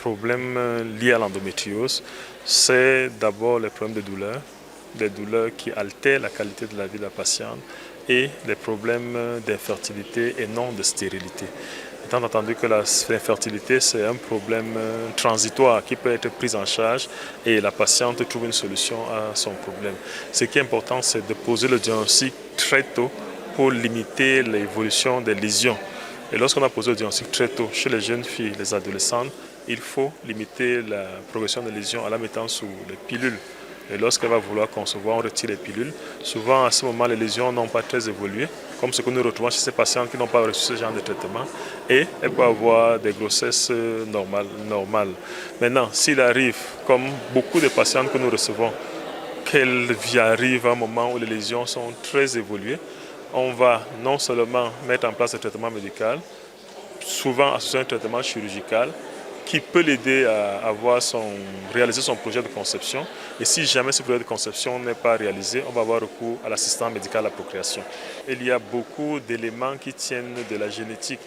problèmes liés à l'endométriose, c'est d'abord les problèmes de douleur, des douleurs qui altèrent la qualité de la vie de la patiente et les problèmes d'infertilité et non de stérilité. Étant entendu que l'infertilité, c'est un problème transitoire qui peut être pris en charge et la patiente trouve une solution à son problème. Ce qui est important, c'est de poser le diagnostic très tôt pour limiter l'évolution des lésions. Et lorsqu'on a posé le diagnostic très tôt chez les jeunes filles, les adolescentes, il faut limiter la progression des lésions en la mettant sous les pilules. Et lorsqu'elle va vouloir concevoir, on retire les pilules. Souvent, à ce moment, les lésions n'ont pas très évolué, comme ce que nous retrouvons chez ces patientes qui n'ont pas reçu ce genre de traitement. Et elle peut avoir des grossesses normales. Maintenant, s'il arrive, comme beaucoup de patientes que nous recevons, qu'elle arrive à un moment où les lésions sont très évoluées, on va non seulement mettre en place un traitement médical, souvent associé à un traitement chirurgical, qui peut l'aider à réaliser son projet de conception. Et si jamais ce projet de conception n'est pas réalisé, on va avoir recours à l'assistant médical à la procréation. Il y a beaucoup d'éléments qui tiennent de la génétique,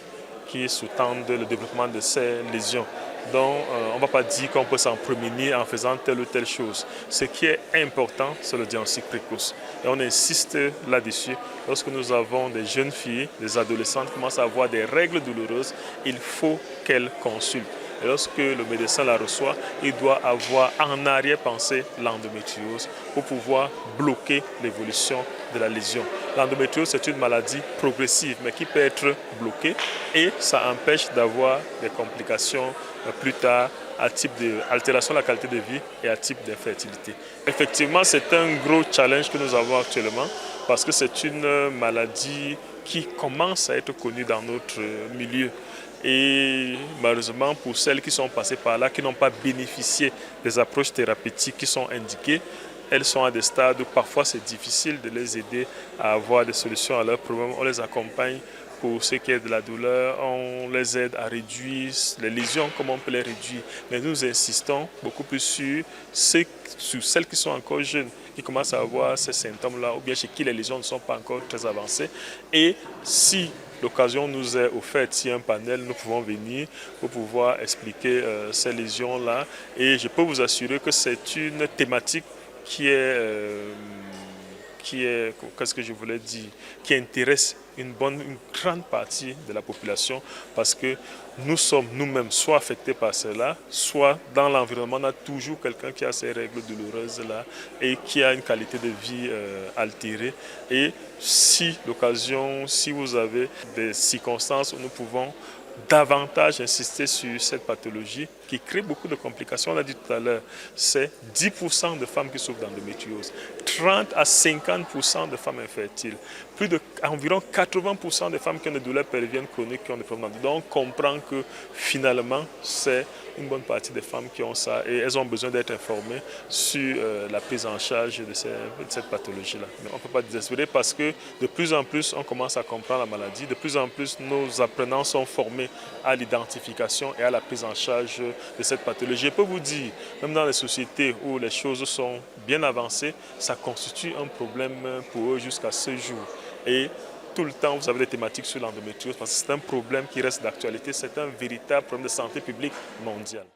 qui sous-tendent le développement de ces lésions. Donc, on ne va pas dire qu'on peut s'en prémunir en faisant telle ou telle chose. Ce qui est important, c'est le diagnostic précoce. Et on insiste là-dessus. Lorsque nous avons des jeunes filles, des adolescentes qui commencent à avoir des règles douloureuses, il faut qu'elles consultent. Et lorsque le médecin la reçoit, il doit avoir en arrière-pensée l'endométriose pour pouvoir bloquer l'évolution de la lésion. L'endométriose, c'est une maladie progressive, mais qui peut être bloquée et ça empêche d'avoir des complications plus tard à type d'altération de la qualité de vie et à type d'infertilité. Effectivement, c'est un gros challenge que nous avons actuellement parce que c'est une maladie qui commence à être connue dans notre milieu. Et malheureusement, pour celles qui sont passées par là, qui n'ont pas bénéficié des approches thérapeutiques qui sont indiquées, elles sont à des stades où parfois c'est difficile de les aider à avoir des solutions à leurs problèmes. On les accompagne pour ce qui est de la douleur, on les aide à réduire les lésions, comme on peut les réduire. Mais nous insistons beaucoup plus sur celles qui sont encore jeunes, qui commencent à avoir ces symptômes-là, ou bien chez qui les lésions ne sont pas encore très avancées. Et si l'occasion nous est offerte, si un panel, nous pouvons venir pour pouvoir expliquer ces lésions-là. Et je peux vous assurer que c'est une thématique qui qu'est-ce que je voulais dire, qui intéresse une grande partie de la population parce que nous sommes nous-mêmes soit affectés par cela, soit dans l'environnement, on a toujours quelqu'un qui a ces règles douloureuses-là et qui a une qualité de vie altérée. Et si vous avez des circonstances où nous pouvons davantage insister sur cette pathologie qui crée beaucoup de complications. On l'a dit tout à l'heure, c'est 10% de femmes qui souffrent d'endométriose, 30 à 50% de femmes infertiles, environ 80% de femmes qui ont des douleurs pelviennes chroniques, qui ont des problèmes d'endométriose. Donc on comprend que finalement, c'est une bonne partie des femmes qui ont ça et elles ont besoin d'être informées sur la prise en charge de cette pathologie-là. Mais on ne peut pas désespérer parce que de plus en plus, on commence à comprendre la maladie, de plus en plus, nos apprenants sont formés à l'identification et à la prise en charge de cette pathologie. Je peux vous dire, même dans les sociétés où les choses sont bien avancées, ça constitue un problème pour eux jusqu'à ce jour. Et tout le temps, vous avez des thématiques sur l'endométriose parce que c'est un problème qui reste d'actualité, c'est un véritable problème de santé publique mondiale.